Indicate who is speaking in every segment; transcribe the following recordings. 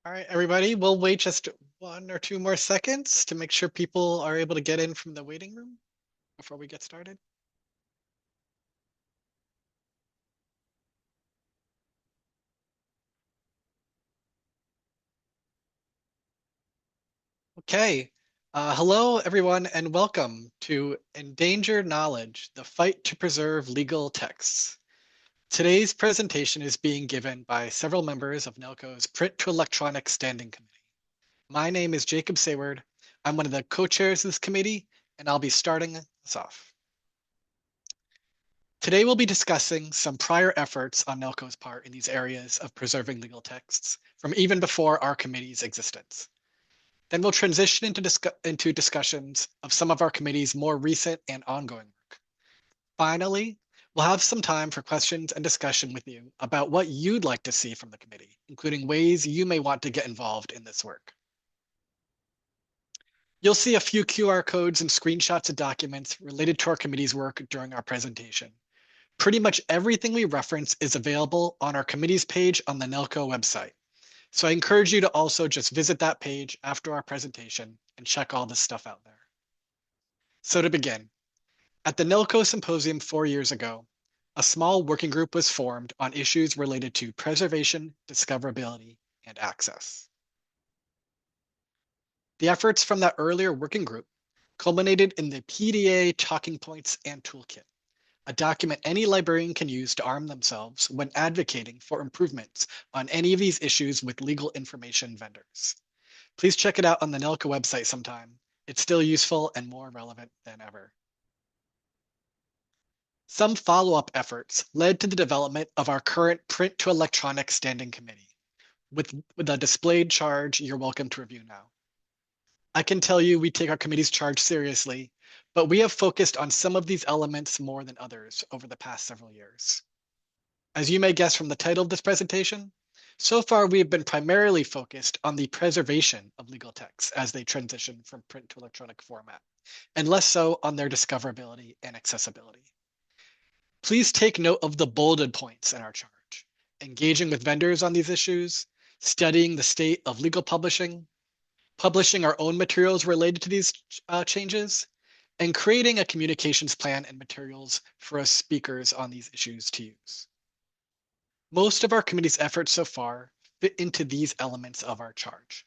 Speaker 1: All right, everybody, we'll wait just 1 or 2 more seconds to make sure people are able to get in from the waiting room before we get started. Okay, hello, everyone, and welcome to Endangered Knowledge, the fight to preserve legal texts. Today's presentation is being given by several members of NELCO's Print to Electronic Standing Committee. My name is Jacob Sayward. I'm one of the co-chairs of this committee, and I'll be starting us off. Today we'll be discussing some prior efforts on NELCO's part in these areas of preserving legal texts from even before our committee's existence. Then we'll transition into discussions of some of our committee's more recent and ongoing work. Finally, we'll have some time for questions and discussion with you about what you'd like to see from the committee, including ways you may want to get involved in this work. You'll see a few QR codes and screenshots of documents related to our committee's work during our presentation. Pretty much everything we reference is available on our committee's page on the NELCO website. So I encourage you to also just visit that page after our presentation and check all this stuff out there. So to begin, at the NELCO Symposium 4 years ago, a small working group was formed on issues related to preservation, discoverability, and access. The efforts from that earlier working group culminated in the PDA Talking Points and Toolkit, a document any librarian can use to arm themselves when advocating for improvements on any of these issues with legal information vendors. Please check it out on the NELCO website sometime. It's still useful and more relevant than ever. Some follow-up efforts led to the development of our current Print to Electronic Standing Committee, with a displayed charge you're welcome to review now. I can tell you we take our committee's charge seriously, but we have focused on some of these elements more than others over the past several years. As you may guess from the title of this presentation, so far we have been primarily focused on the preservation of legal texts as they transition from print to electronic format, and less so on their discoverability and accessibility. Please take note of the bolded points in our charge: engaging with vendors on these issues, studying the state of legal publishing our own materials related to these changes, and creating a communications plan and materials for us speakers on these issues to use. Most of our committee's efforts so far fit into these elements of our charge,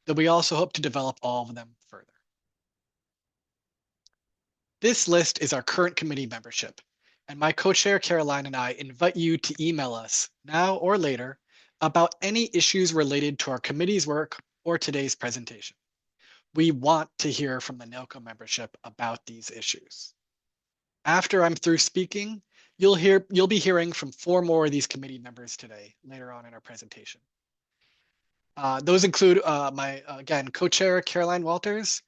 Speaker 1: though we also hope to develop all of them further. This list is our current committee membership, and my co-chair Caroline and I invite you to email us now or later about any issues related to our committee's work or today's presentation. We want to hear from the NELCO membership about these issues. After I'm through speaking, you'll be hearing from 4 more of these committee members today, later on in our presentation. Those include my, again, co-chair Caroline Walters,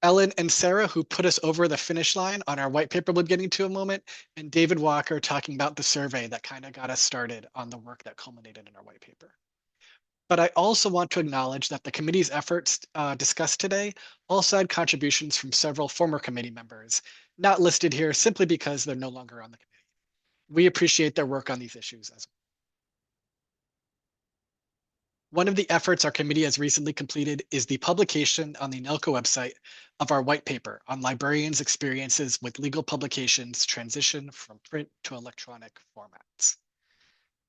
Speaker 1: Ellen and Sarah, who put us over the finish line on our white paper we'll be getting to in a moment, and David Walker talking about the survey that kind of got us started on the work that culminated in our white paper. But I also want to acknowledge that the committee's efforts discussed today also had contributions from several former committee members, not listed here simply because they're no longer on the committee. We appreciate their work on these issues as well. One of the efforts our committee has recently completed is the publication on the NELCO website of our white paper on librarians' experiences with legal publications transition from print to electronic formats.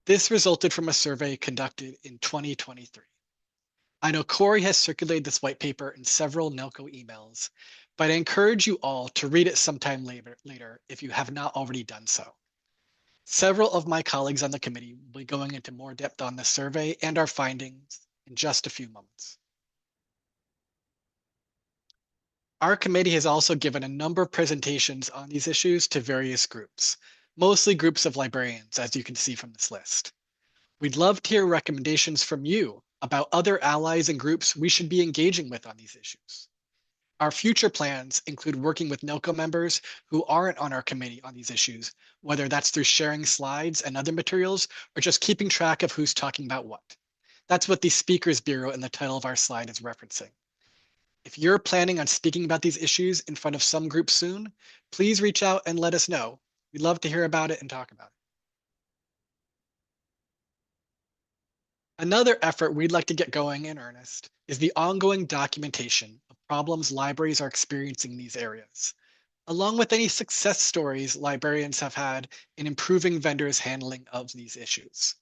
Speaker 1: This resulted from a survey conducted in 2023. I know Corey has circulated this white paper in several NELCO emails, but I encourage you all to read it sometime later if you have not already done so. Several of my colleagues on the committee will be going into more depth on the survey and our findings in just a few moments. Our committee has also given a number of presentations on these issues to various groups, mostly groups of librarians, as you can see from this list. We'd love to hear recommendations from you about other allies and groups we should be engaging with on these issues. Our future plans include working with NELCO members who aren't on our committee on these issues, whether that's through sharing slides and other materials or just keeping track of who's talking about what. That's what the Speakers Bureau in the title of our slide is referencing. If you're planning on speaking about these issues in front of some group soon, please reach out and let us know. We'd love to hear about it and talk about it. Another effort we'd like to get going in earnest is the ongoing documentation of problems libraries are experiencing in these areas, along with any success stories librarians have had in improving vendors' handling of these issues.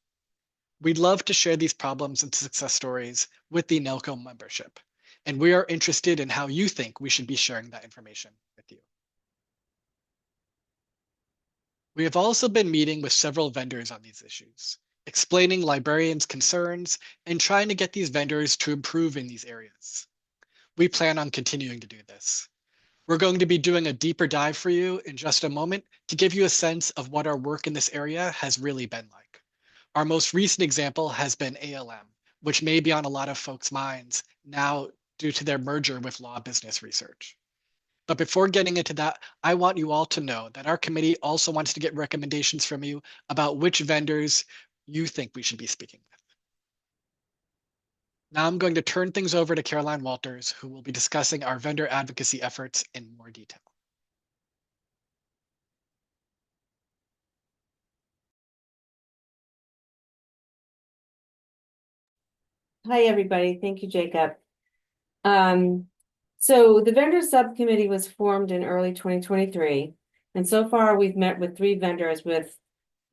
Speaker 1: We'd love to share these problems and success stories with the NELCO membership, and we are interested in how you think we should be sharing that information with you. We have also been meeting with several vendors on these issues, explaining librarians' concerns and trying to get these vendors to improve in these areas. We plan on continuing to do this. We're going to be doing a deeper dive for you in just a moment to give you a sense of what our work in this area has really been like. Our most recent example has been ALM, which may be on a lot of folks' minds now due to their merger with Law Business Research. But before getting into that, I want you all to know that our committee also wants to get recommendations from you about which vendors you think we should be speaking with. Now I'm going to turn things over to Caroline Walters, who will be discussing our vendor advocacy efforts in more detail.
Speaker 2: Hi, everybody. Thank you, Jacob. So the vendor subcommittee was formed in early 2023, and so far we've met with 3 vendors with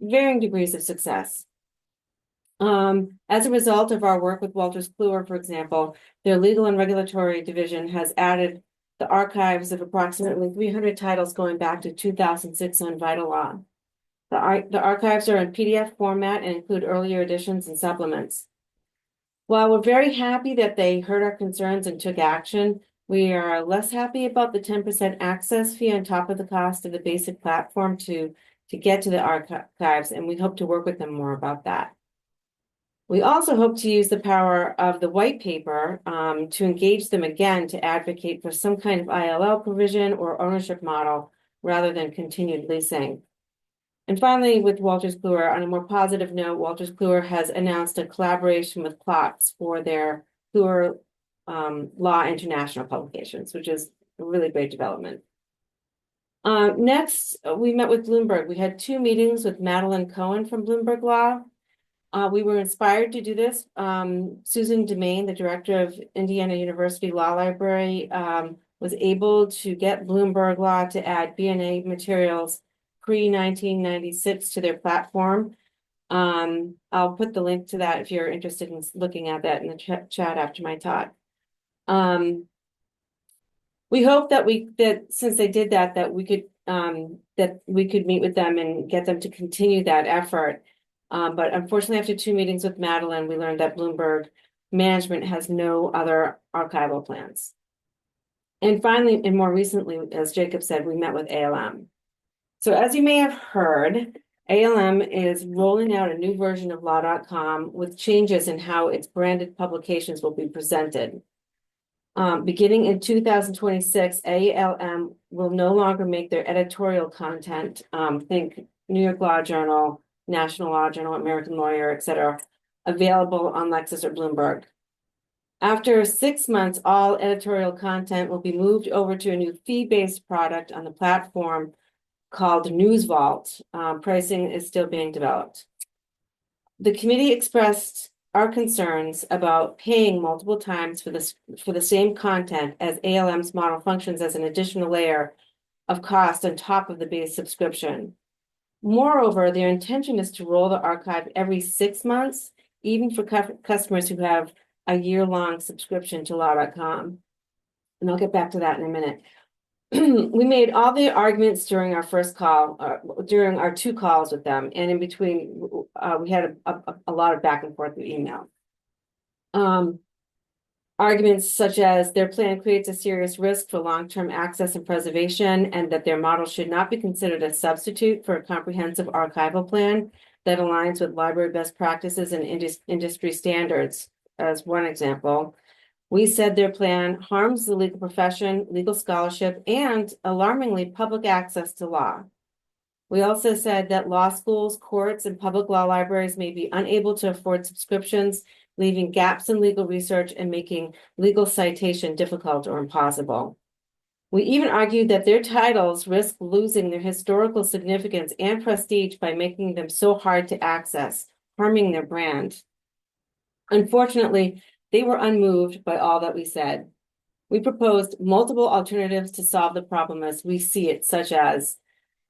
Speaker 2: varying degrees of success. As a result of our work with Wolters Kluwer, for example, their legal and regulatory division has added the archives of approximately 300 titles going back to 2006 on Vital Law. The archives are in PDF format and include earlier editions and supplements. While we're very happy that they heard our concerns and took action, we are less happy about the 10% access fee on top of the cost of the basic platform to get to the archives, and we hope to work with them more about that. We also hope to use the power of the white paper to engage them again to advocate for some kind of ILL provision or ownership model rather than continued leasing. And finally, with Wolters Kluwer, on a more positive note, Wolters Kluwer has announced a collaboration with Klotz for their Kluwer Law International publications, which is a really great development. Next, we met with Bloomberg. We had 2 meetings with Madeline Cohen from Bloomberg Law. We were inspired to do this. Susan Demain, the director of Indiana University Law Library, was able to get Bloomberg Law to add B&A materials pre-1996 to their platform. I'll put the link to that if you're interested in looking at that in the chat after my talk. We hope that since they did that we could meet with them and get them to continue that effort. But unfortunately, after 2 meetings with Madeline, we learned that Bloomberg management has no other archival plans. And finally, and more recently, as Jacob said, we met with ALM. So as you may have heard, ALM is rolling out a new version of law.com with changes in how its branded publications will be presented. Beginning in 2026, ALM will no longer make their editorial content, think New York Law Journal, National Law Journal, American Lawyer, etc., available on Lexis or Bloomberg. After 6 months, all editorial content will be moved over to a new fee-based product on the platform called News Vault. Pricing is still being developed. The committee expressed our concerns about paying multiple times for the same content, as ALM's model functions as an additional layer of cost on top of the base subscription. Moreover, their intention is to roll the archive every 6 months, even for customers who have a year-long subscription to law.com. And I'll get back to that in a minute. We made all the arguments during our first call, during our 2 calls with them, and in between, we had a lot of back and forth with email. Arguments such as their plan creates a serious risk for long-term access and preservation, and that their model should not be considered a substitute for a comprehensive archival plan that aligns with library best practices and industry standards, as one example. We said their plan harms the legal profession, legal scholarship, and alarmingly public access to law. We also said that law schools, courts, and public law libraries may be unable to afford subscriptions, leaving gaps in legal research and making legal citation difficult or impossible. We even argued that their titles risk losing their historical significance and prestige by making them so hard to access, harming their brand. Unfortunately, they were unmoved by all that we said. We proposed multiple alternatives to solve the problem as we see it, such as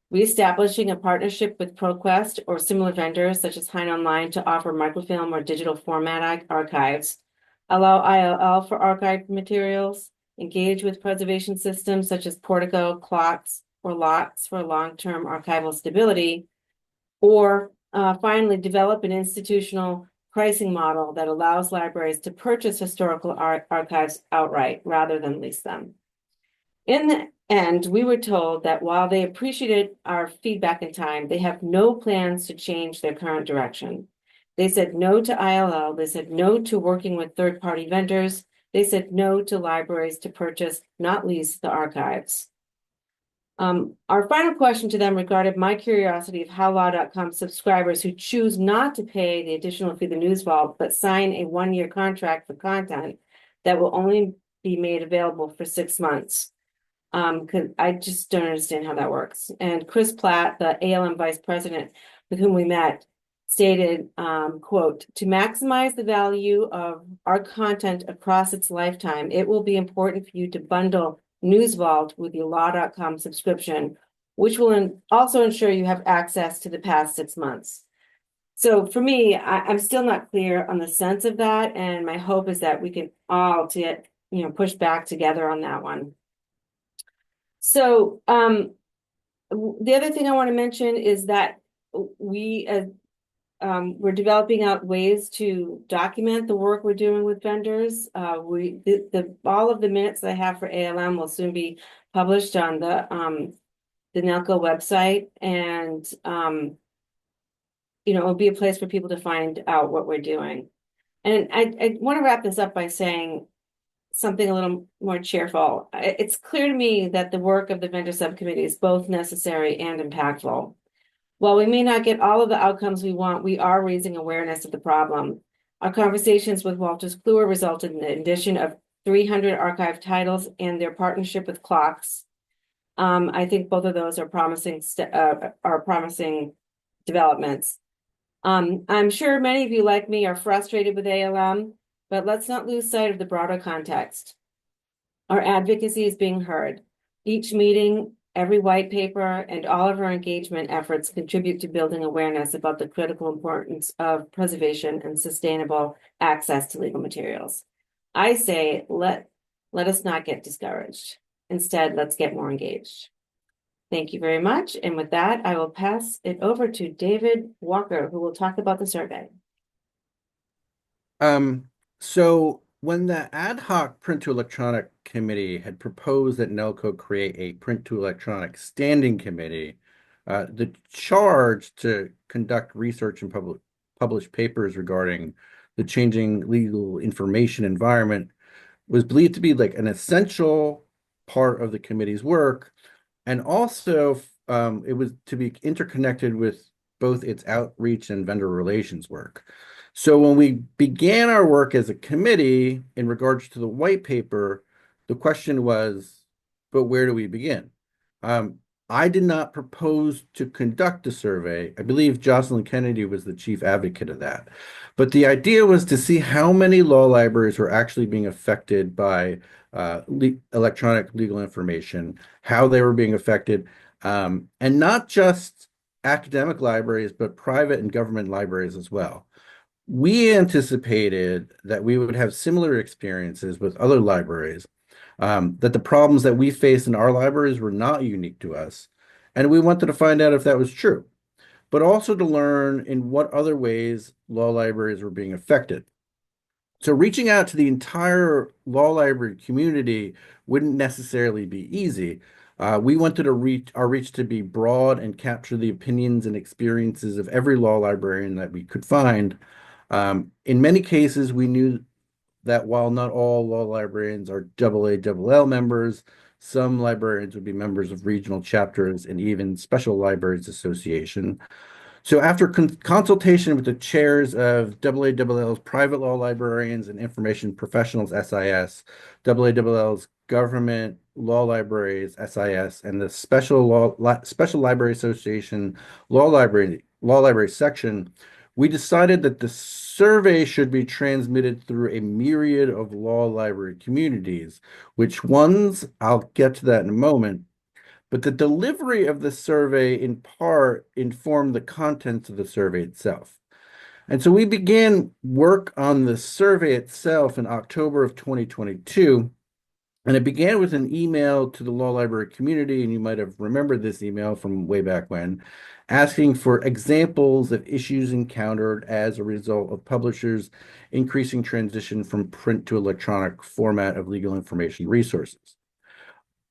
Speaker 2: reestablishing a partnership with ProQuest or similar vendors such as Hein Online to offer microfilm or digital format archives, allow ILL for archived materials, engage with preservation systems such as Portico, clocks, or lots for long-term archival stability, or finally develop an institutional pricing model that allows libraries to purchase historical archives outright rather than lease them. In the end, we were told that while they appreciated our feedback in time, they have no plans to change their current direction. They said no to ILL. They said no to working with third-party vendors. They said no to libraries to purchase, not lease, the archives. Our final question to them regarded my curiosity of how law.com subscribers who choose not to pay the additional fee, the News Vault, but sign a one-year contract for content that will only be made available for 6 months. Because I just don't understand how that works. And Chris Platt, the ALM vice president with whom we met, stated, quote, to maximize the value of our content across its lifetime, it will be important for you to bundle News Vault with your law.com subscription, which will also ensure you have access to the past 6 months. So for me, I'm still not clear on the sense of that. And my hope is that we can all get, push back together on that one. So the other thing I want to mention is that we're developing out ways to document the work we're doing with vendors. All of the minutes that I have for ALM will soon be published on the NELCO website, and it'll be a place for people to find out what we're doing. And I want to wrap this up by saying something a little more cheerful. It's clear to me that the work of the vendor subcommittee is both necessary and impactful. While we may not get all of the outcomes we want, we are raising awareness of the problem. Our conversations with Wolters Kluwer resulted in the addition of 300 archived titles and their partnership with Clocks. I think both of those are promising developments. I'm sure many of you, like me, are frustrated with ALM, but let's not lose sight of the broader context. Our advocacy is being heard. Each meeting, every white paper, and all of our engagement efforts contribute to building awareness about the critical importance of preservation and sustainable access to legal materials. I say, let us not get discouraged. Instead, let's get more engaged. Thank you very much. And with that, I will pass it over to David Walker, who will talk about the survey.
Speaker 3: So when the ad hoc print to electronic committee had proposed that NELCO create a print to electronic standing committee, the charge to conduct research and publish papers regarding the changing legal information environment was believed to be like an essential part of the committee's work. And also, it was to be interconnected with both its outreach and vendor relations work. So when we began our work as a committee in regards to the white paper, the question was, but where do we begin? I did not propose to conduct a survey. I believe Jocelyn Kennedy was the chief advocate of that. But the idea was to see how many law libraries were actually being affected by electronic legal information, how they were being affected, and not just academic libraries, but private and government libraries as well. We anticipated that we would have similar experiences with other libraries, that the problems that we face in our libraries were not unique to us. And we wanted to find out if that was true, but also to learn in what other ways law libraries were being affected. So reaching out to the entire law library community wouldn't necessarily be easy. We wanted our reach to be broad and capture the opinions and experiences of every law librarian that we could find. In many cases, we knew that while not all law librarians are AALL members, some librarians would be members of regional chapters and even Special Libraries Association. So after consultation with the chairs of AALL's Private Law Librarians and Information Professionals, SIS, AALL's Government Law Libraries, SIS, and the Special Library Association Law Library section, we decided that the survey should be transmitted through a myriad of law library communities. Which ones? I'll get to that in a moment. But the delivery of the survey in part informed the contents of the survey itself. And so we began work on the survey itself in October of 2022. And it began with an email to the law library community, and you might have remembered this email from way back when, asking for examples of issues encountered as a result of publishers' increasing transition from print to electronic format of legal information resources.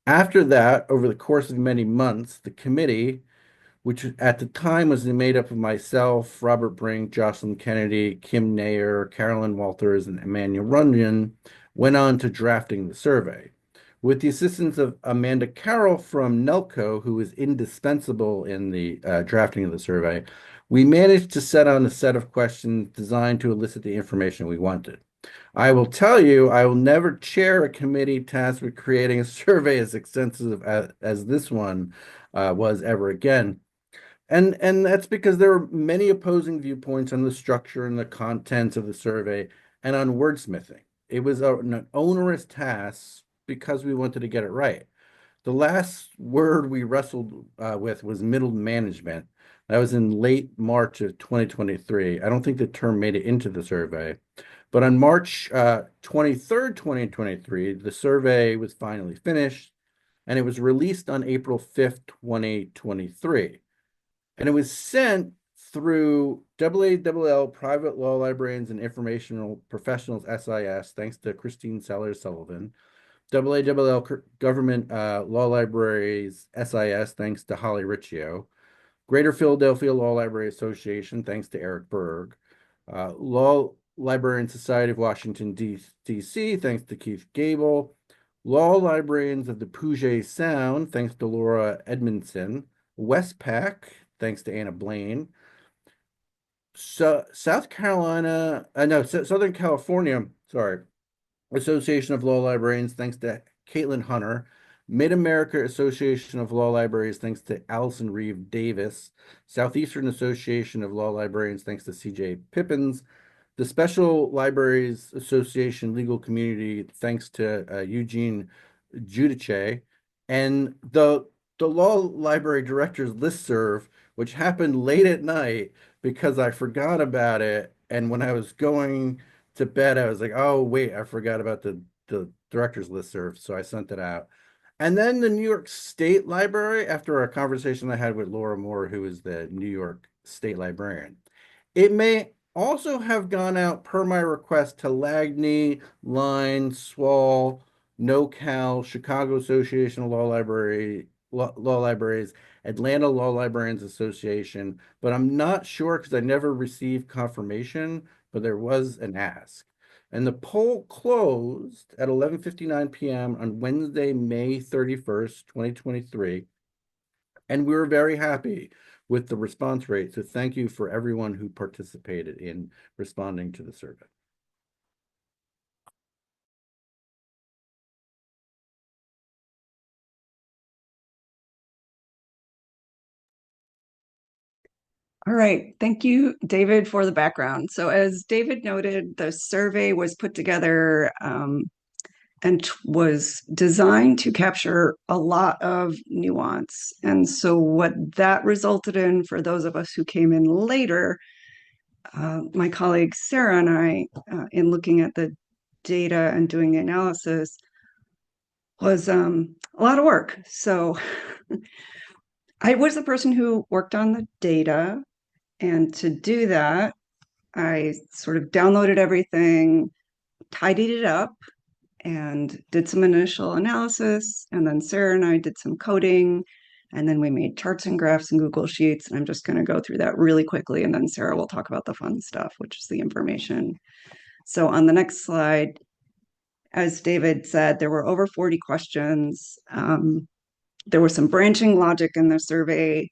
Speaker 3: After that, over the course of many months, the committee, which at the time was made up of myself, Robert Brink, Jocelyn Kennedy, Kim Nair, Carolyn Walters, and Emmanuel Runyon, went on to drafting the survey. With the assistance of Amanda Carroll from NELCO, who was indispensable in the drafting of the survey, we managed to set on a set of questions designed to elicit the information we wanted. I will tell you, I will never chair a committee tasked with creating a survey as extensive as this one was ever again. And that's because there are many opposing viewpoints on the structure and the contents of the survey and on wordsmithing. It was an onerous task because we wanted to get it right. The last word we wrestled with was middle management. That was in late March of 2023. I don't think the term made it into the survey. But on March 23rd, 2023, the survey was finally finished, and it was released on April 5th, 2023. And it was sent through AALL Private Law Librarians and Informational Professionals SIS, thanks to Christine Sellers Sullivan, AALL Government Law Libraries SIS, thanks to Holly Riccio, Greater Philadelphia Law Library Association, thanks to Eric Berg, Law Librarian Society of Washington, D.C., thanks to Keith Gable, Law Librarians of the Puget Sound, thanks to Laura Edmondson, Westpac, thanks to Anna Blaine. So Southern California, Association of Law Librarians, thanks to Caitlin Hunter. Mid-America Association of Law Libraries, thanks to Allison Reeve Davis. Southeastern Association of Law Librarians, thanks to C.J. Pippins. The Special Libraries Association Legal Community, thanks to Eugene Giudice. And the Law Library Directors Listserv, which happened late at night because I forgot about it. And when I was going to bed, I was like, oh, wait, I forgot about the Directors Listserv. So I sent it out. And then the New York State Library, after a conversation I had with Laura Moore, who is the New York State Librarian. It may also have gone out per my request to Lagny, Line, Swall, NoCal, Chicago Association of Law Libraries, Atlanta Law Librarians Association, but I'm not sure because I never received confirmation, but there was an ask. And the poll closed at 11:59 p.m. on Wednesday, May 31st, 2023. And we were very happy with the response rate. So thank you for everyone who participated in responding to the survey.
Speaker 4: All right, thank you, David, for the background. So as David noted, the survey was put together and was designed to capture a lot of nuance. And so what that resulted in for those of us who came in later, my colleague Sarah and I, in looking at the data and doing the analysis, was a lot of work. So I was the person who worked on the data. And to do that, I sort of downloaded everything, tidied it up, and did some initial analysis. And then Sarah and I did some coding. And then we made charts and graphs in Google Sheets. And I'm just going to go through that really quickly. And then Sarah will talk about the fun stuff, which is the information. So on the next slide, as David said, there were over 40 questions. There was some branching logic in the survey.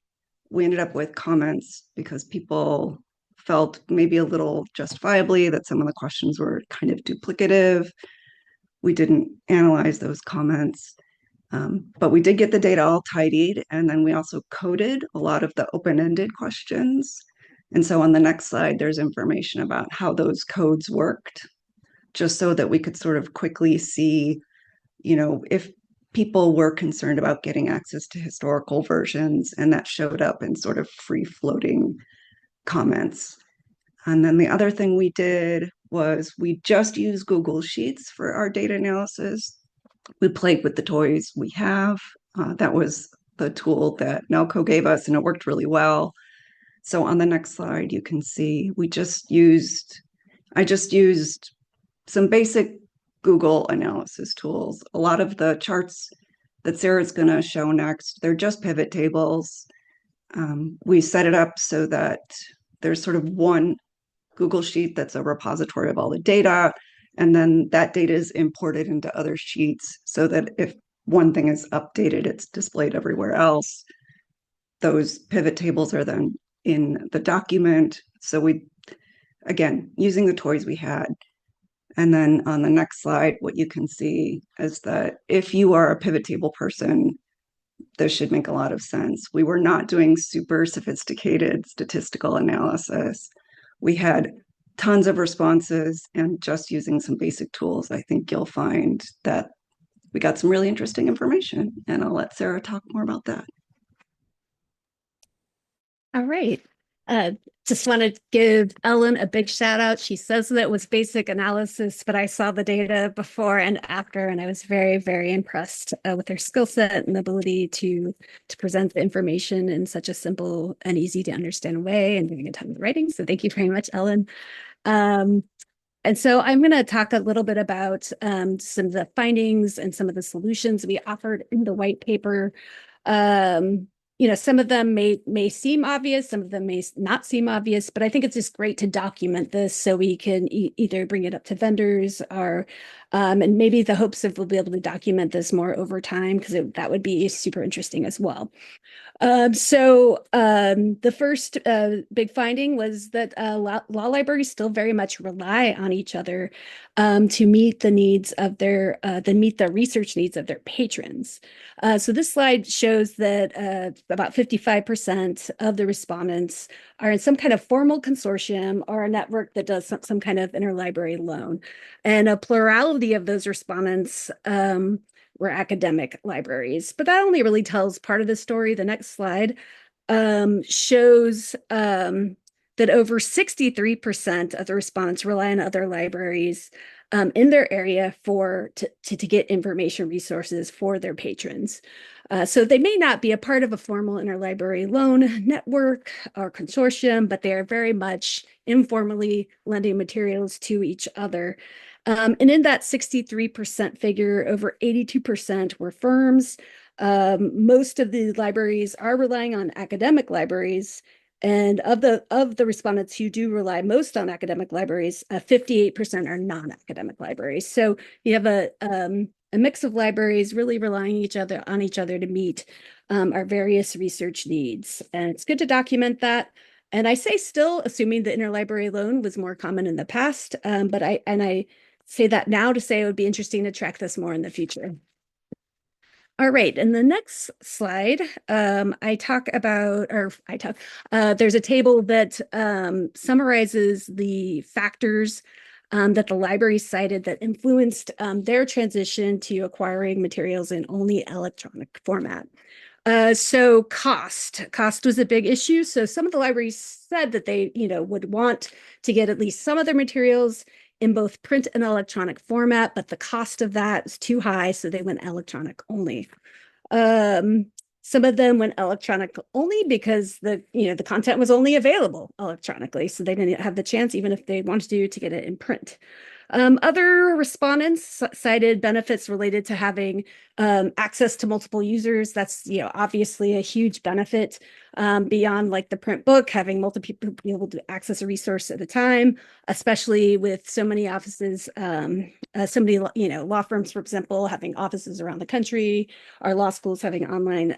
Speaker 4: We ended up with comments because people felt maybe a little justifiably that some of the questions were kind of duplicative. We didn't analyze those comments, but we did get the data all tidied. And then we also coded a lot of the open-ended questions. And so on the next slide, there's information about how those codes worked, just so that we could sort of quickly see, if people were concerned about getting access to historical versions, and that showed up in sort of free-floating comments. And then the other thing we did was we just used Google Sheets for our data analysis. We played with the toys we have. That was the tool that Nelco gave us, and it worked really well. So on the next slide, you can see I just used some basic Google analysis tools. A lot of the charts that Sarah's going to show next, they're just pivot tables. We set it up so that there's sort of one Google Sheet that's a repository of all the data, and then that data is imported into other sheets so that if one thing is updated, it's displayed everywhere else. Those pivot tables are then in the document. So we, again, using the toys we had. And then on the next slide, what you can see is that if you are a pivot table person, this should make a lot of sense. We were not doing super sophisticated statistical analysis. We had tons of responses, and just using some basic tools, I think you'll find that we got some really interesting information, and I'll let Sarah talk more about that.
Speaker 5: All right. Just want to give Ellen a big shout out. She says that it was basic analysis, but I saw the data before and after, and I was very, very impressed with her skill set and ability to present the information in such a simple and easy to understand way, and doing a ton of writing. So thank you very much, Ellen. And so I'm going to talk a little bit about some of the findings and some of the solutions we offered in the white paper. Some of them may seem obvious, some of them may not seem obvious, but I think it's just great to document this so we can either bring it up to vendors or, and maybe the hopes of we'll be able to document this more over time, because that would be super interesting as well. The first big finding was that law libraries still very much rely on each other to meet the needs of meet the research needs of their patrons. So this slide shows that about 55% of the respondents are in some kind of formal consortium or a network that does some kind of interlibrary loan. And a plurality of those respondents were academic libraries. But that only really tells part of the story. The next slide shows that over 63% of the respondents rely on other libraries in their area to get information resources for their patrons. So they may not be a part of a formal interlibrary loan network or consortium, but they are very much informally lending materials to each other. And in that 63% figure, over 82% were firms. Most of the libraries are relying on academic libraries. And of the respondents who do rely most on academic libraries, 58% are non-academic libraries. So you have a mix of libraries really relying on each other to meet our various research needs. And it's good to document that. And I say still, assuming the interlibrary loan was more common in the past, but I say that now to say it would be interesting to track this more in the future. All right, in the next slide, there's a table that summarizes the factors that the library cited that influenced their transition to acquiring materials in only electronic format. So cost was a big issue. So some of the libraries said that they, would want to get at least some of their materials in both print and electronic format, but the cost of that is too high, so they went electronic only. Some of them went electronic only because the content was only available electronically, so they didn't have the chance, even if they wanted to get it in print. Other respondents cited benefits related to having access to multiple users. That's obviously a huge benefit beyond like the print book, having multiple people be able to access a resource at a time, especially with so many offices, so many law firms, for example, having offices around the country, our law schools having online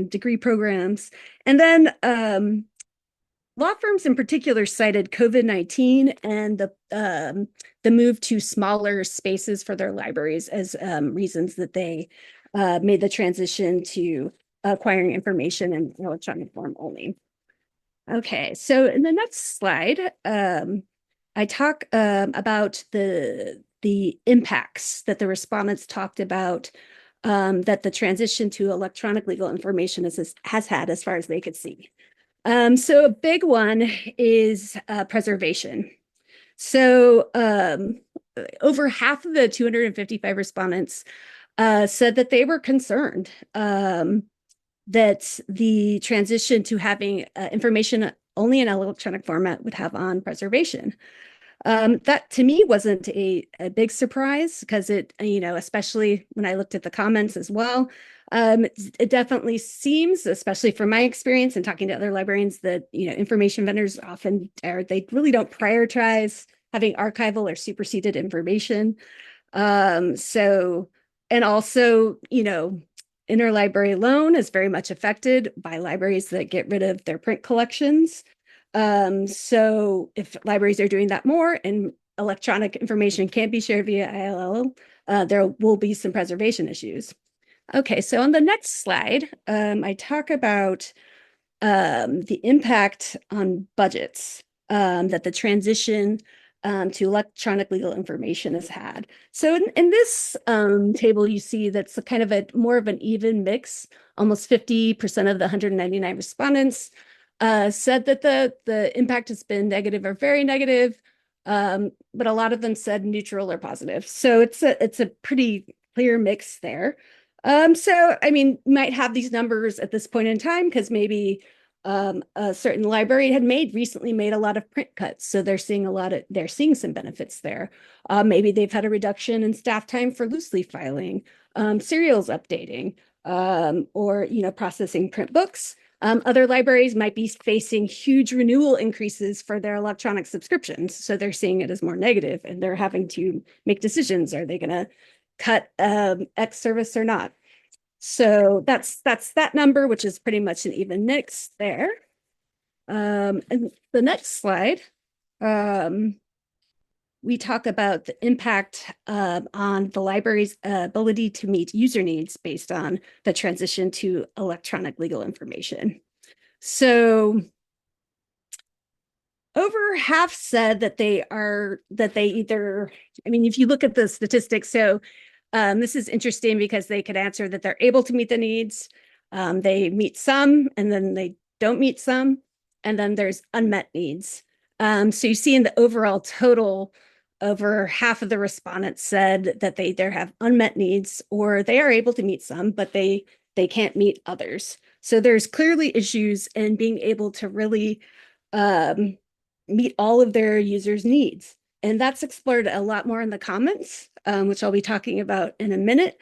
Speaker 5: degree programs, and then law firms in particular cited COVID-19 and the move to smaller spaces for their libraries as reasons that they made the transition to acquiring information in electronic form only. Okay, so in the next slide, I talk about the impacts that the respondents talked about that the transition to electronic legal information has had as far as they could see. So a big one is preservation. So over half of the 255 respondents said that they were concerned that the transition to having information only in electronic format would have on preservation. That to me wasn't a big surprise because it, especially when I looked at the comments as well, it definitely seems, especially from my experience and talking to other librarians, that, information vendors often they really don't prioritize having archival or superseded information. So, and also, interlibrary loan is very much affected by libraries that get rid of their print collections. So if libraries are doing that more and electronic information can't be shared via ILL, there will be some preservation issues. Okay, so on the next slide, I talk about the impact on budgets that the transition to electronic legal information has had. So in this table, you see that's kind of more of an even mix. Almost 50% of the 199 respondents said that the impact has been negative or very negative, but a lot of them said neutral or positive. So it's a pretty clear mix there. So I mean, might have these numbers at this point in time because maybe a certain library had recently made a lot of print cuts, so they're seeing some benefits there. Maybe they've had a reduction in staff time for loose leaf filing, serials updating, or processing print books. Other libraries might be facing huge renewal increases for their electronic subscriptions, so they're seeing it as more negative, and they're having to make decisions: are they going to cut X service or not? So that's that number, which is pretty much an even mix there. And the next slide, we talk about the impact on the library's ability to meet user needs based on the transition to electronic legal information. So over half said that they either, I mean, if you look at the statistics, so this is interesting because they could answer that they're able to meet the needs. They meet some, and then they don't meet some, and then there's unmet needs. So you see in the overall total, over half of the respondents said that they either have unmet needs or they are able to meet some, but they can't meet others. So there's clearly issues in being able to really meet all of their users' needs. And that's explored a lot more in the comments, which I'll be talking about in a minute.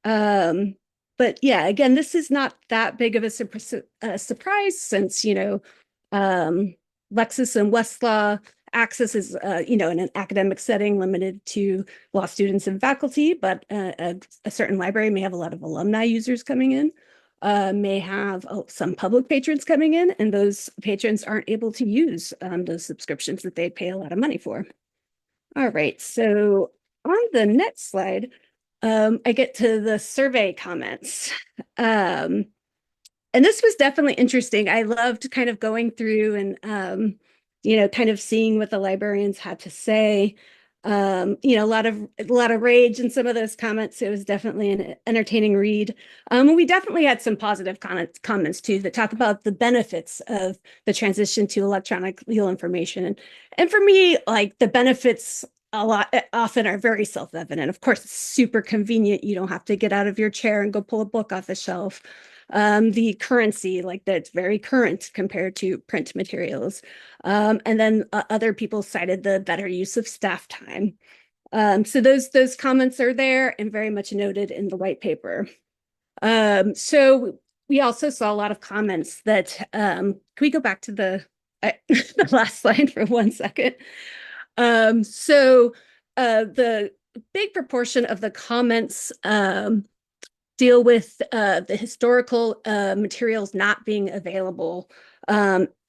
Speaker 5: But yeah, again, this is not that big of a surprise since, Lexis and Westlaw access is, in an academic setting limited to law students and faculty, but a certain library may have a lot of alumni users coming in, may have some public patrons coming in, and those patrons aren't able to use those subscriptions that they pay a lot of money for. All right, so on the next slide, I get to the survey comments. And this was definitely interesting. I loved kind of going through and, kind of seeing what the librarians had to say. A lot of rage in some of those comments. It was definitely an entertaining read. We definitely had some positive comments too that talk about the benefits of the transition to electronic legal information. And for me, like, the benefits often are very self-evident. Of course, it's super convenient. You don't have to get out of your chair and go pull a book off the shelf. The currency, like, that's very current compared to print materials. And then other people cited the better use of staff time. So those comments are there and very much noted in the white paper. So we also saw a lot of comments that, can we go back to the last slide for 1 second? So the big proportion of the comments deal with the historical materials not being available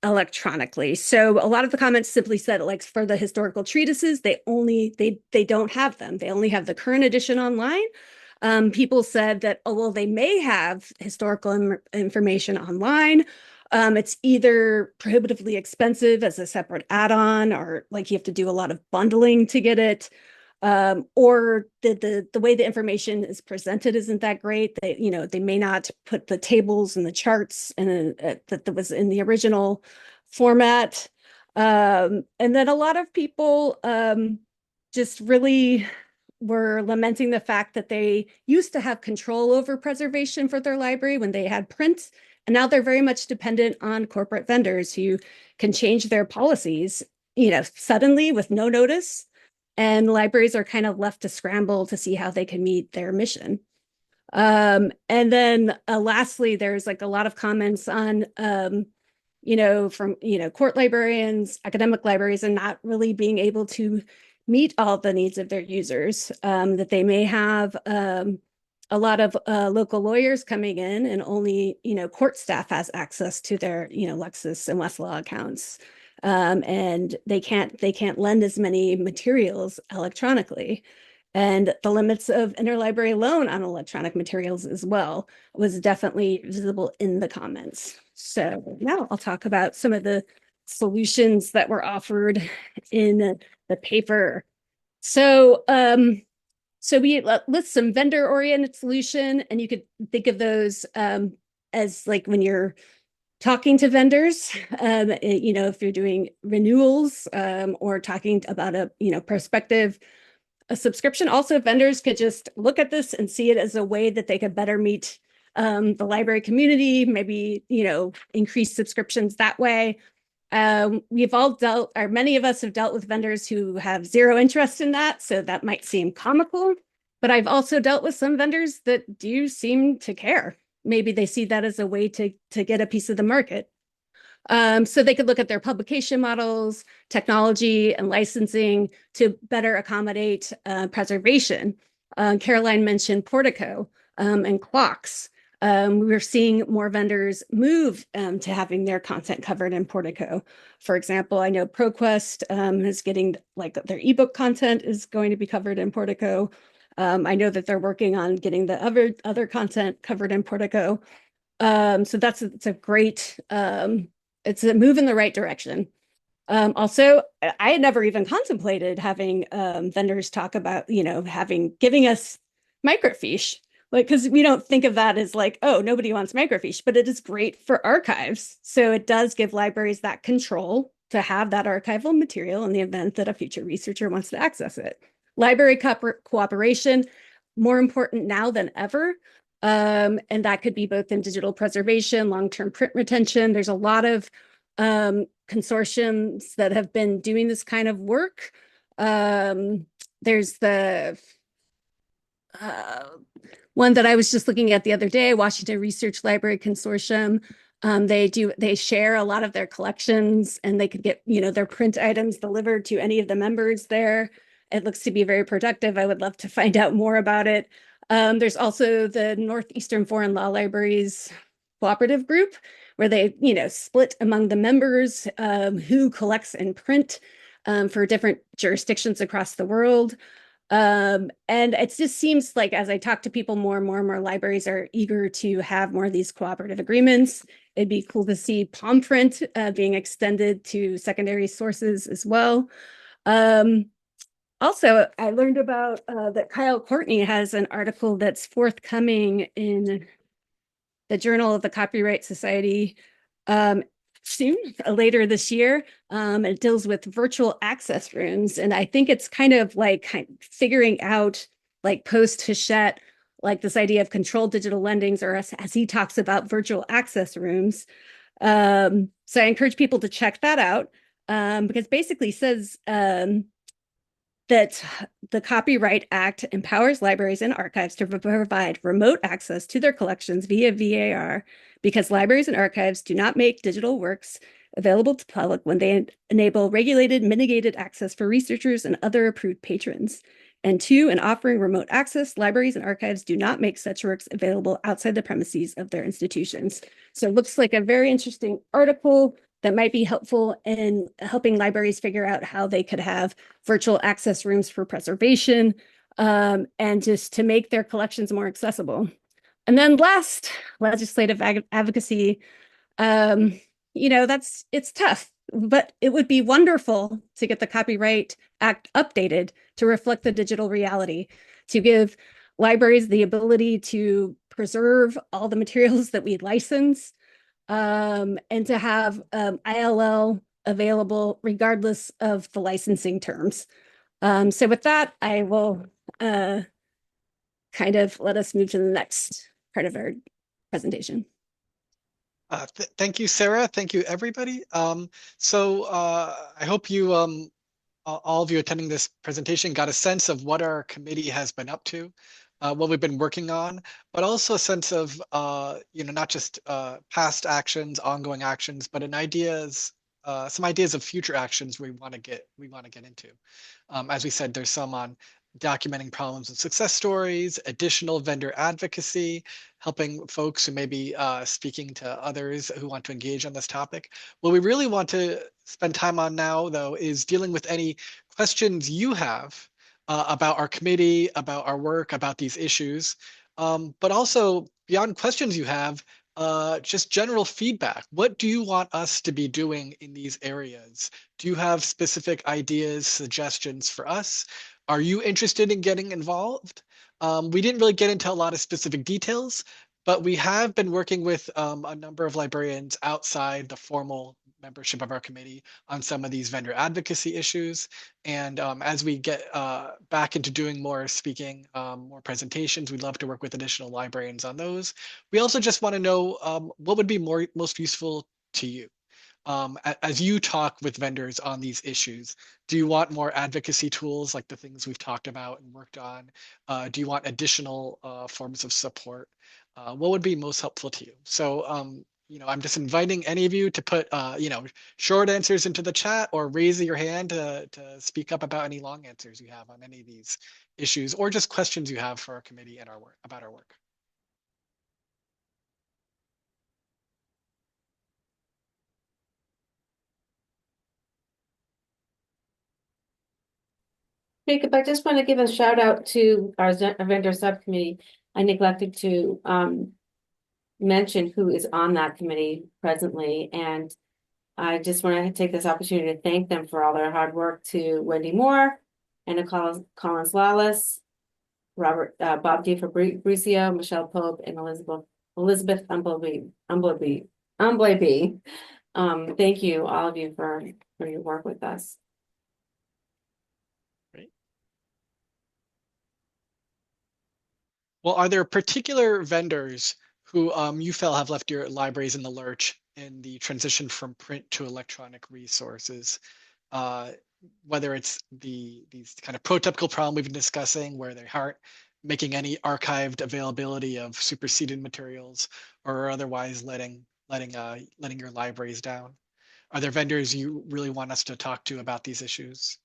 Speaker 5: electronically. So a lot of the comments simply said, like, for the historical treatises, they don't have them. They only have the current edition online. People said that, oh, well, they may have historical information online, It's either prohibitively expensive as a separate add-on, or like you have to do a lot of bundling to get it, or the way the information is presented isn't that great. They may not put the tables and the charts that was in the original format. And then a lot of people just really were lamenting the fact that they used to have control over preservation for their library when they had print, and now they're very much dependent on corporate vendors who can change their policies, suddenly with no notice. And libraries are kind of left to scramble to see how they can meet their mission. And then lastly, there's like a lot of comments on, from, court librarians, academic libraries, and not really being able to meet all the needs of their users, that they may have a lot of local lawyers coming in, and only, court staff has access to their, Lexis and Westlaw accounts. And they can't lend as many materials electronically. And the limits of interlibrary loan on electronic materials as well was definitely visible in the comments. So now I'll talk about some of the solutions that were offered in the paper. So we list some vendor-oriented solution, and you could think of those as like when you're talking to vendors, if you're doing renewals or talking about a prospective subscription. Also, vendors could just look at this and see it as a way that they could better meet the library community, maybe increase subscriptions that way. We've all dealt, or many of us have dealt with vendors who have zero interest in that, so that might seem comical. But I've also dealt with some vendors that do seem to care. Maybe they see that as a way to get a piece of the market. So they could look at their publication models, technology, and licensing to better accommodate preservation. Caroline mentioned Portico and clocks. We're seeing more vendors move to having their content covered in Portico. For example, I know ProQuest is getting, like, their ebook content is going to be covered in Portico. I know that they're working on getting the other content covered in Portico. So it's a great, it's a move in the right direction. Also, I had never even contemplated having vendors talk about, giving us microfiche, because we don't think of that as like, oh, nobody wants microfiche, but it is great for archives. So it does give libraries that control to have that archival material in the event that a future researcher wants to access it. Library cooperation, more important now than ever. And that could be both in digital preservation, long-term print retention. There's a lot of consortiums that have been doing this kind of work. There's the one that I was just looking at the other day, Washington Research Library Consortium. They share a lot of their collections, and they could get, their print items delivered to any of the members there. It looks to be very productive. I would love to find out more about it. There's also the Northeastern Foreign Law Libraries Cooperative Group, where they, split among the members who collects and print for different jurisdictions across the world. And it just seems like, as I talk to people, more and more libraries are eager to have more of these cooperative agreements. It'd be cool to see palm print being extended to secondary sources as well. Also, I learned about that Kyle Courtney has an article that's forthcoming in the Journal of the Copyright Society soon, later this year. It deals with virtual access rooms. And I think it's kind of figuring out, like, post-Hachette, like this idea of controlled digital lendings, or as he talks about, virtual access rooms. So I encourage people to check that out, because basically says that the Copyright Act empowers libraries and archives to provide remote access to their collections via VAR, because libraries and archives do not make digital works available to the public when they enable regulated, mitigated access for researchers and other approved patrons. And 2, in offering remote access, libraries and archives do not make such works available outside the premises of their institutions. So it looks like a very interesting article that might be helpful in helping libraries figure out how they could have virtual access rooms for preservation, and just to make their collections more accessible. And then last, legislative advocacy. It's tough, but it would be wonderful to get the Copyright Act updated to reflect the digital reality, to give libraries the ability to preserve all the materials that we license, and to have ILL available regardless of the licensing terms. So with that, I will kind of let us move to the next part of our presentation.
Speaker 1: Thank you, Sarah. Thank you, everybody. I hope you, all of you attending this presentation, got a sense of what our committee has been up to, what we've been working on, but also a sense of, not just past actions, ongoing actions, but some ideas of future actions we want to get into. As we said, there's some on documenting problems and success stories, additional vendor advocacy, helping folks who may be speaking to others who want to engage on this topic. What we really want to spend time on now, though, is dealing with any questions you have about our committee, about our work, about these issues, but also beyond questions you have, just general feedback. What do you want us to be doing in these areas? Do you have specific ideas, suggestions for us? Are you interested in getting involved? We didn't really get into a lot of specific details, but we have been working with a number of librarians outside the formal membership of our committee on some of these vendor advocacy issues. And as we get back into doing more speaking, more presentations, we'd love to work with additional librarians on those. We also just want to know what would be most useful to you. As you talk with vendors on these issues, do you want more advocacy tools like the things we've talked about and worked on? Do you want additional forms of support? What would be most helpful to you? So, I'm just inviting any of you to put, short answers into the chat or raise your hand to speak up about any long answers you have on any of these issues or just questions you have for our committee and our work about our work.
Speaker 2: Jacob, I just want to give a shout out to our vendor subcommittee. I neglected to mention who is on that committee presently, and I just want to take this opportunity to thank them for all their hard work. To Wendy Moore, Anna Collins Lawless, Bob D. Fabricio, Michelle Pope, and Elizabeth Umbleby. Thank you, all of you, for your work with us.
Speaker 1: Well, are there particular vendors who you feel have left your libraries in the lurch in the transition from print to electronic resources? Whether it's these kind of prototypical problem we've been discussing where they aren't making any archived availability of superseded materials or otherwise letting your libraries down? Are there vendors you really want us to talk to about these issues?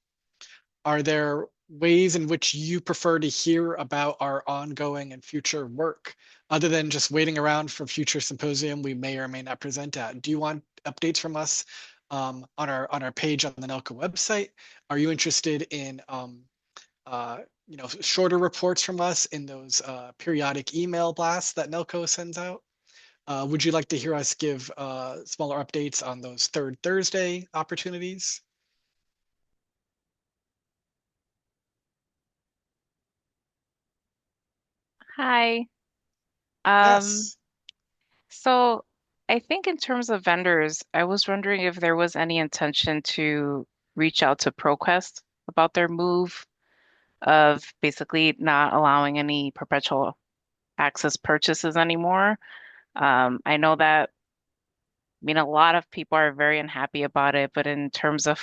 Speaker 1: Are there ways in which you prefer to hear about our ongoing and future work, other than just waiting around for future symposium we may or may not present at? Do you want updates from us on our page on the NELCO website? Are you interested in shorter reports from us in those periodic email blasts that NELCO sends out? Would you like to hear us give smaller updates on those third Thursday opportunities?
Speaker 6: Hi.
Speaker 1: Yes.
Speaker 6: So I think in terms of vendors, I was wondering if there was any intention to reach out to ProQuest about their move of basically not allowing any perpetual access purchases anymore. I know that, a lot of people are very unhappy about it, but in terms of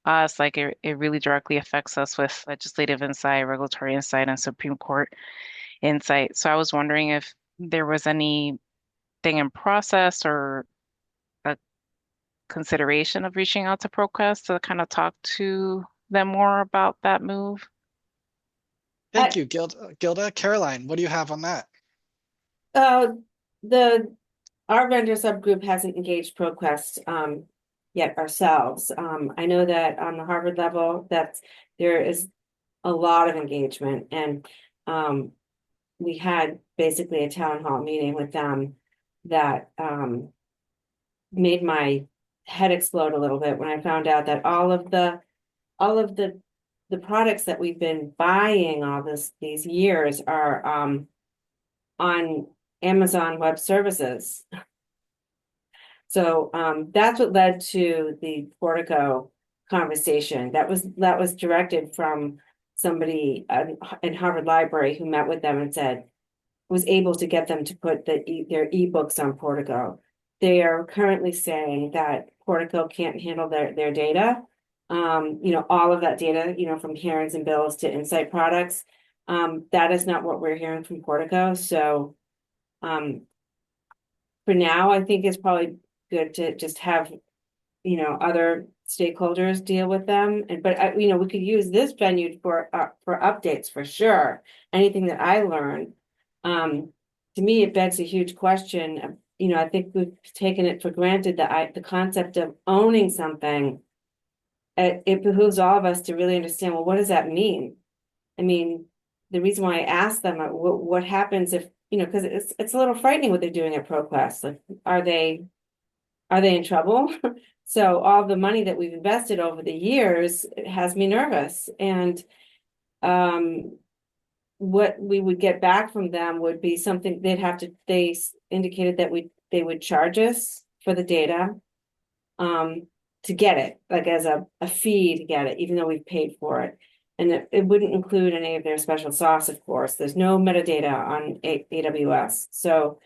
Speaker 6: us, like it really directly affects us with legislative insight, regulatory insight, and Supreme Court insight. So I was wondering if there was anything in process or a consideration of reaching out to ProQuest to kind of talk to them more about that move.
Speaker 1: Thank you, Gilda. Caroline, what do you have on that?
Speaker 2: Our vendor subgroup hasn't engaged ProQuest yet ourselves. I know that on the Harvard level that there is a lot of engagement, and we had basically a town hall meeting with them that made my head explode a little bit when I found out that all of the products that we've been buying these years are on Amazon Web Services. So that's what led to the Portico conversation. That was directed from somebody in Harvard Library who met with them and was able to get them to put their ebooks on Portico. They are currently saying that Portico can't handle their data. All of that data, from hearings and bills to insight products. That is not what we're hearing from Portico. So for now, I think it's probably good to just have, other stakeholders deal with them. But we could use this venue for updates for sure. Anything that I learned, to me, it begs a huge question. I think we've taken it for granted that the concept of owning something, it behooves all of us to really understand, well, what does that mean? I mean, the reason why I asked them, what happens if, because it's a little frightening what they're doing at ProQuest. Like, are they in trouble? So all the money that we've invested over the years has me nervous. And what we would get back from them would be something they indicated that they would charge us for the data to get it, like as a fee to get it, even though we've paid for it. And it wouldn't include any of their special sauce, of course. There's no metadata on AWS. So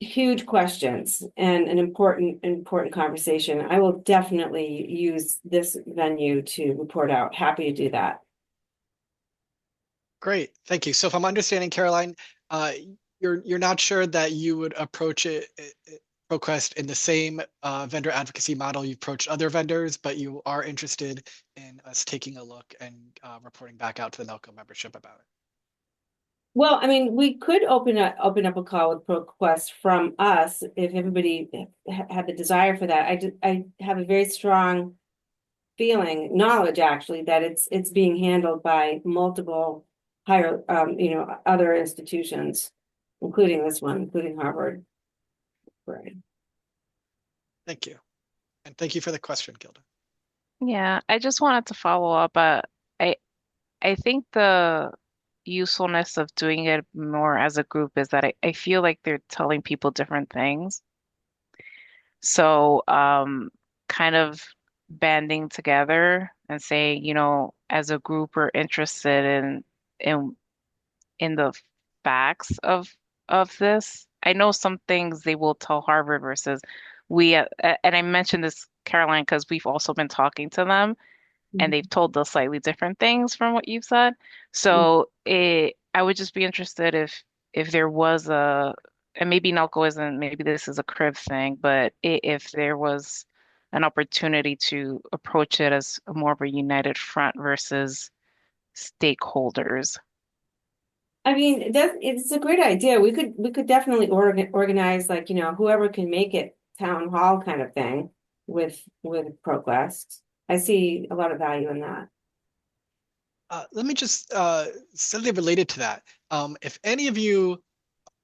Speaker 2: huge questions and an important conversation. I will definitely use this venue to report out. Happy to do that.
Speaker 1: Great, thank you. So if I'm understanding, Caroline, you're not sure that you would approach ProQuest in the same vendor advocacy model you approached other vendors, but you are interested in us taking a look and reporting back out to the NELCO membership about it.
Speaker 2: Well, I mean, we could open up a call with ProQuest from us if everybody had the desire for that. I have a very strong knowledge actually, that it's being handled by multiple higher, other institutions, including this one, including Harvard. Right.
Speaker 1: Thank you. And thank you for the question, Gilda.
Speaker 6: Yeah, I just wanted to follow up. I think the usefulness of doing it more as a group is that I feel like they're telling people different things. So kind of banding together and saying, as a group, we're interested in in the facts of this. I know some things they will tell Harvard versus and I mentioned this, Caroline, because we've also been talking to them and they've told us slightly different things from what you've said. So I would just be interested if there was and maybe NELCO isn't, maybe this is a crib thing, but if there was an opportunity to approach it as more of a united front versus stakeholders.
Speaker 2: I mean, it's a great idea. We could definitely organize, like, whoever can make it town hall kind of thing with ProQuest. I see a lot of value in that.
Speaker 1: Let me just something related to that. If any of you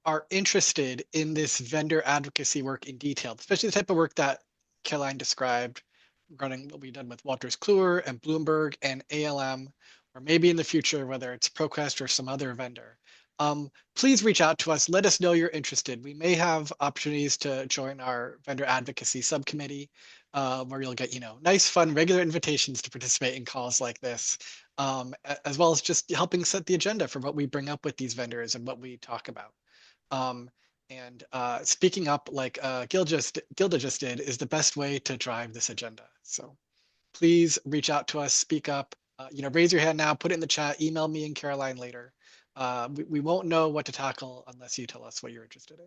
Speaker 1: are interested in this vendor advocacy work in detail, especially the type of work that Caroline described regarding what we've done with Wolters Kluwer and Bloomberg and ALM, or maybe in the future, whether it's ProQuest or some other vendor, please reach out to us. Let us know you're interested. We may have opportunities to join our vendor advocacy subcommittee, where you'll get, nice, fun, regular invitations to participate in calls like this, as well as just helping set the agenda for what we bring up with these vendors and what we talk about. And speaking up like Gilda just did is the best way to drive this agenda. So please reach out to us, speak up, raise your hand now, put it in the chat, email me and Caroline later. We won't know what to tackle unless you tell us what you're interested in.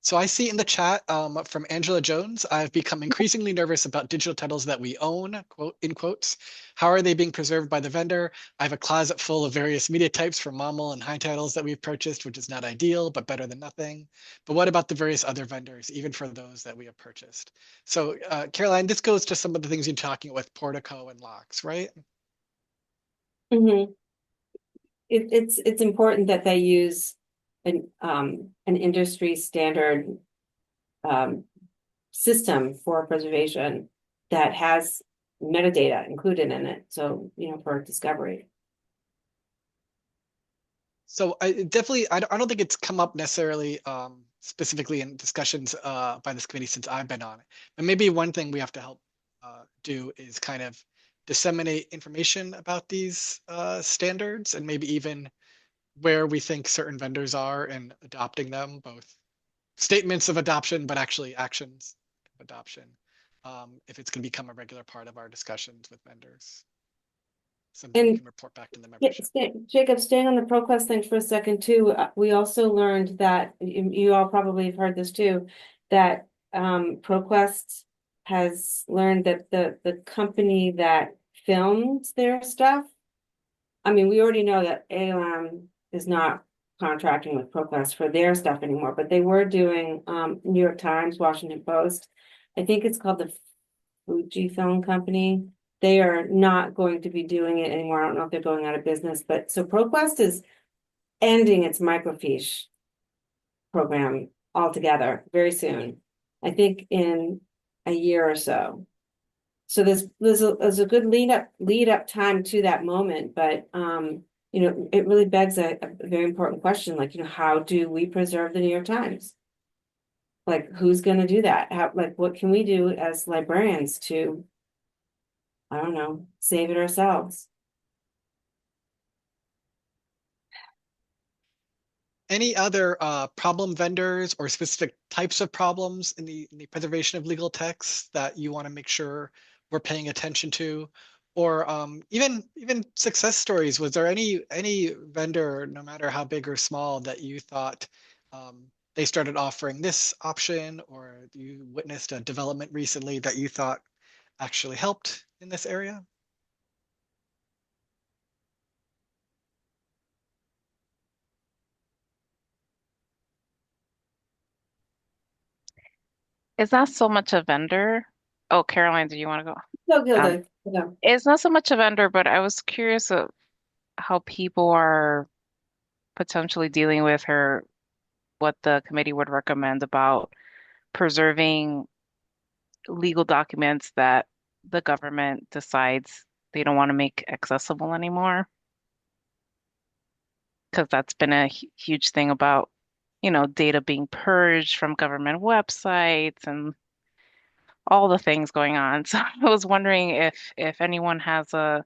Speaker 1: So I see in the chat from Angela Jones, I've become increasingly nervous about digital titles that we own, quote, in quotes. How are they being preserved by the vendor? I have a closet full of various media types from MOML and high titles that we've purchased, which is not ideal, but better than nothing. But what about the various other vendors, even for those that we have purchased? So Caroline, this goes to some of the things you're talking with Portico and Locks, right?
Speaker 2: Mm-hmm. It's important that they use an industry standard system for preservation that has metadata included in it. So, for discovery.
Speaker 1: So I definitely, I don't think it's come up necessarily specifically in discussions by this committee since I've been on it. But maybe one thing we have to help do is kind of disseminate information about these standards, and maybe even where we think certain vendors are in adopting them, both statements of adoption, but actually actions of adoption, if it's going to become a regular part of our discussions with vendors. Something we
Speaker 2: And
Speaker 1: can report back to the
Speaker 2: yeah,
Speaker 1: membership.
Speaker 2: Jacob, staying on the ProQuest thing for a second too, we also learned that, you all probably have heard this too, that ProQuest has learned that the company that filmed their stuff, I mean, we already know that ALM is not contracting with ProQuest for their stuff anymore, but they were doing New York Times, Washington Post. I think it's called the Fujifilm Company. They are not going to be doing it anymore. I don't know if they're going out of business, but so ProQuest is ending its microfiche program altogether very soon. I think in a year or so. So there's a good lead up time to that moment, but it really begs a very important question, like, how do we preserve the New York Times? Like, who's going to do that? What can we do as librarians to, I don't know, save it ourselves?
Speaker 1: Any other problem vendors or specific types of problems in the preservation of legal texts that you want to make sure we're paying attention to? Or even success stories. Was there any vendor, no matter how big or small, that you thought they started offering this option, or you witnessed a development recently that you thought actually helped in this area?
Speaker 6: It's not so much a vendor. Oh, Caroline, do you want to go?
Speaker 2: No,
Speaker 6: Um,
Speaker 2: Gilda, no.
Speaker 6: it's not so much a vendor, but I was curious of how people are potentially dealing with her, what the committee would recommend about preserving legal documents that the government decides they don't want to make accessible anymore. Because that's been a huge thing about, data being purged from government websites and all the things going on. So I was wondering if anyone has an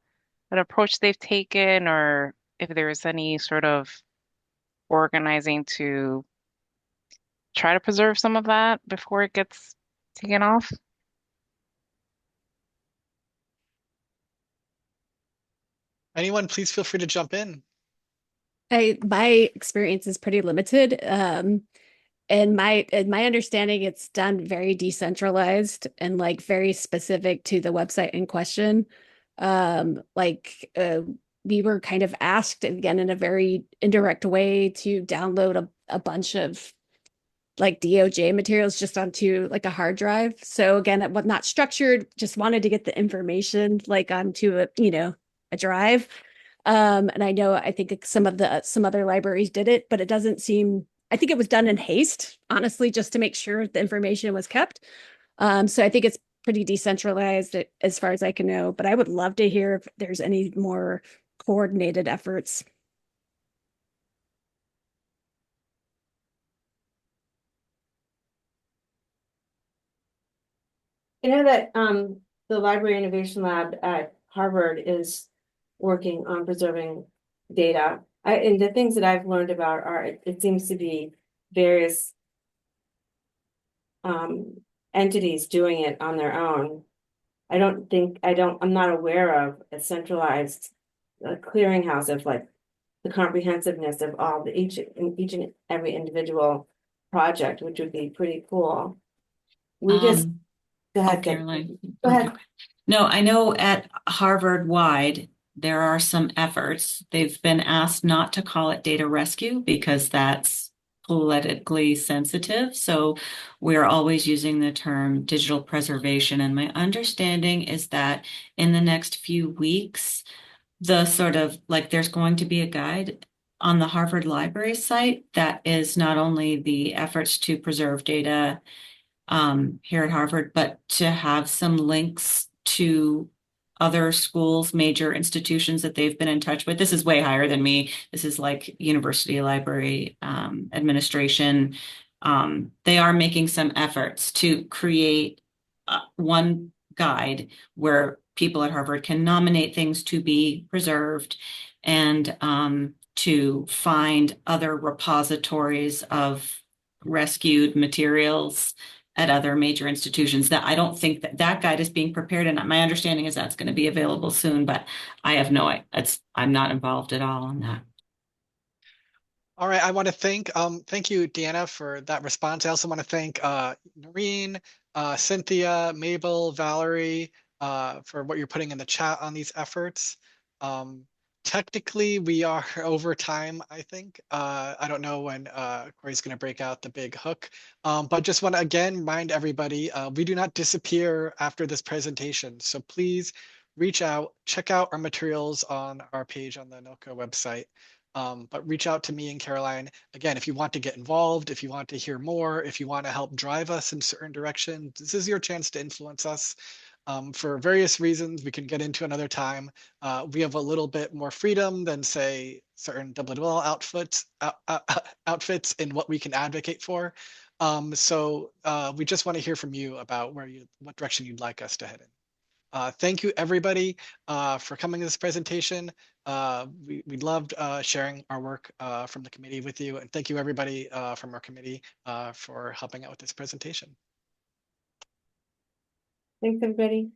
Speaker 6: approach they've taken, or if there's any sort of organizing to try to preserve some of that before it gets taken off.
Speaker 1: Anyone, please feel free to jump in.
Speaker 5: My experience is pretty limited. And my understanding, it's done very decentralized and like very specific to the website in question. Like we were kind of asked again in a very indirect way to download a bunch of like DOJ materials just onto like a hard drive. So again, it was not structured, just wanted to get the information like onto a drive. And I think some other libraries did it, but it doesn't seem, I think it was done in haste, honestly, just to make sure the information was kept. So I think it's pretty decentralized as far as I can know, but I would love to hear if there's any more coordinated efforts.
Speaker 2: You know that the Library Innovation Lab at Harvard is working on preserving data. And the things that I've learned about are, it seems to be various entities doing it on their own. I'm not aware of a centralized clearinghouse of like the comprehensiveness of all each and every individual project, which would be pretty cool. We just go ahead,
Speaker 7: Caroline.
Speaker 2: Go ahead.
Speaker 7: No, I know at Harvard wide, there are some efforts. They've been asked not to call it data rescue because that's politically sensitive. So we're always using the term digital preservation. And my understanding is that in the next few weeks, the sort of like there's going to be a guide on the Harvard Library site that is not only the efforts to preserve data here at Harvard, but to have some links to other schools, major institutions that they've been in touch with. This is way higher than me. This is like university library administration. They are making some efforts to create one guide where people at Harvard can nominate things to be preserved and to find other repositories of rescued materials at other major institutions. That I don't think that guide is being prepared, and my understanding is that's going to be available soon, but I have no, I'm not involved at all in that.
Speaker 1: All right, I want to thank you, Deanna, for that response. I also want to thank Noreen, Cynthia, Mabel, Valerie, for what you're putting in the chat on these efforts. Technically, we are over time, I think. I don't know when Corey's going to break out the big hook, but just want to again remind everybody, we do not disappear after this presentation. So please reach out, check out our materials on our page on the NOCO website. But reach out to me and Caroline. Again, if you want to get involved, if you want to hear more, if you want to help drive us in certain directions, this is your chance to influence us. For various reasons we can get into another time. We have a little bit more freedom than, say, certain WWL outfits in what we can advocate for. So we just want to hear from you about what direction you'd like us to head in. Thank you, everybody, for coming to this presentation. We loved sharing our work from the committee with you. And thank you, everybody from our committee for helping out with this presentation.
Speaker 2: Thanks, everybody.